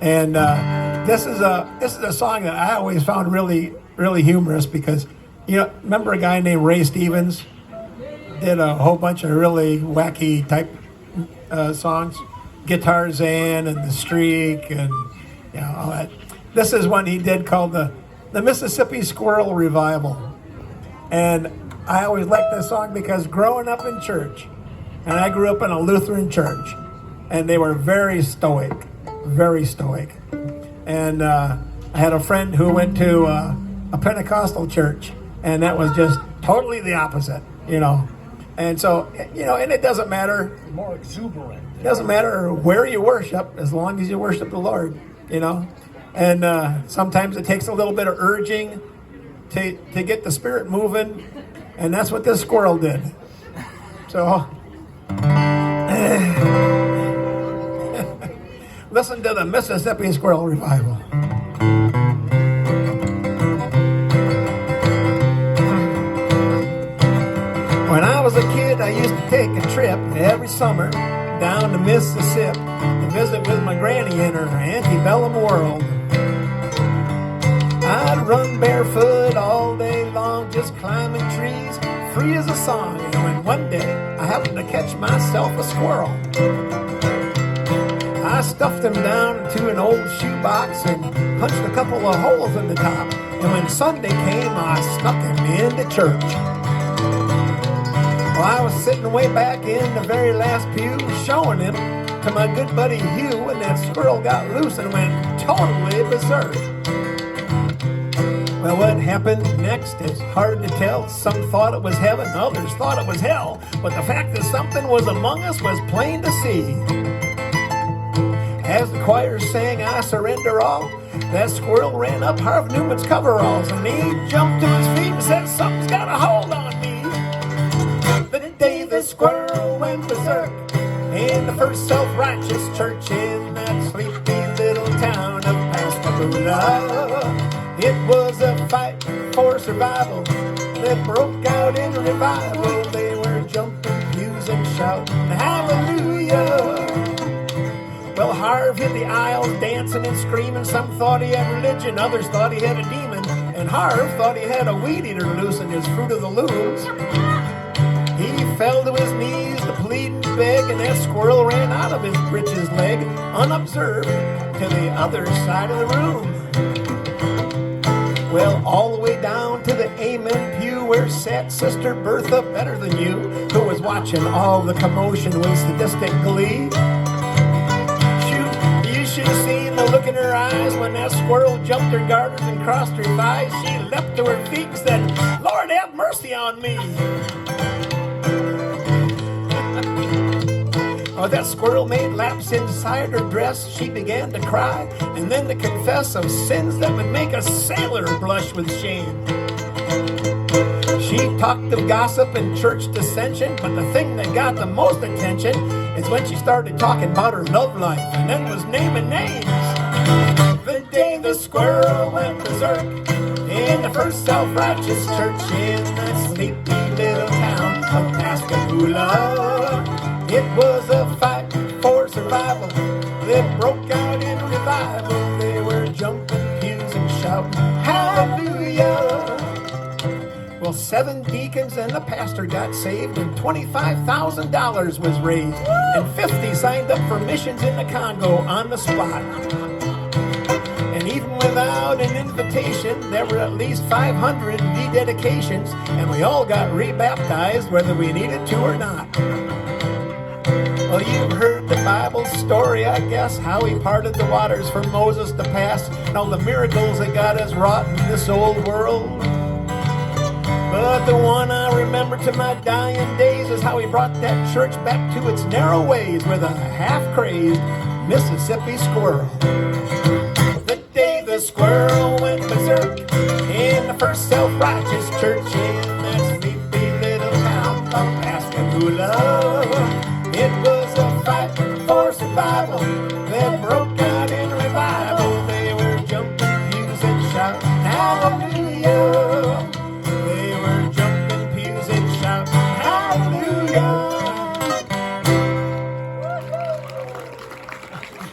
And this is a song that I always found really, really humorous because, remember a guy named Ray Stevens did a whole bunch of really wacky type songs, Guitar Zan and The Streak and all that. This is one he did called the Mississippi Squirrel Revival. And I always liked this song because growing up in church, and I grew up in a Lutheran church, and they were very stoic. And I had a friend who went to a Pentecostal church, and that was just totally the opposite, And so, and it doesn't matter. More exuberant. It doesn't matter where you worship, as long as you worship the Lord, And sometimes it takes a little bit of urging to get the Spirit moving, and that's what this squirrel did. So, listen to the Mississippi Squirrel Revival. When I was a kid, I used to take a trip every summer down to Mississippi to visit with my granny in her antebellum world. I'd run barefoot all day long, just climbing trees, free as a song. And when one day I happened to catch myself a squirrel, I stuffed him down into an old shoebox and punched a couple of holes in the top. And when Sunday came, I snuck him into church. Well, I was sitting way back in the very last pew, showing him to my good buddy Hugh, and that squirrel got loose and went totally berserk. Well, what happened next is hard to tell. Some thought it was heaven, others thought it was hell. But the fact that something was among us was plain to see. As the choir sang, I surrender all, that squirrel ran up Harv Newman's coveralls, and he jumped to his feet and said, something's got a hold on me. The day the squirrel went berserk in the first self-righteous church in that sleepy little town of Pascagoula. It was a fight for survival that broke out in revival. They were jumping pews and shouting, hallelujah. Well, Harv hit the aisles dancing and screaming. Some thought he had religion, others thought he had a demon. And Harv thought he had a weed eater loose in his Fruit of the Looms. He fell to his knees to plead and beg, and that squirrel ran out of his breeches leg, unobserved, to the other side of the room. Well, all the way down to the Amen pew where sat Sister Bertha Better Than You, who was watching all the commotion with sadistic glee. Shoot, you should have seen the look in her eyes when that squirrel jumped her garters and crossed her thighs. She leapt to her feet and said, Lord, have mercy on me. Oh, that squirrel made laps inside her dress. She began to cry and then to confess of sins that would make a sailor blush with shame. She talked of gossip and church dissension, but the thing that got the most attention is when she started talking about her love life and then was naming names. The day the squirrel went berserk in the first self-righteous church in that sleepy little town of Pascagoula. It was a fight for survival that broke out in revival. They were jumping pews and shouting, hallelujah. Well, 7 deacons and the pastor got saved, and $25,000 was raised, and 50 signed up for missions in the Congo on the spot. And even without an invitation, there were at least 500 rededications, and we all got rebaptized whether we needed to or not. Well, you've heard the Bible story, I guess, how he parted the waters for Moses to pass, and all the miracles that God has wrought in this old world. But the one I remember to my dying days is how he brought that church back to its narrow ways with a half-crazed Mississippi squirrel. The day the squirrel went berserk in the first self-righteous church in that sleepy little town of Pascagoula. It was a fight for survival that broke out in revival. They were jumping pews and shouting, hallelujah. They were jumping pews and shouting, hallelujah.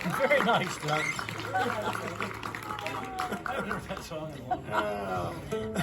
Very nice, Doug. I haven't heard that song in a long time.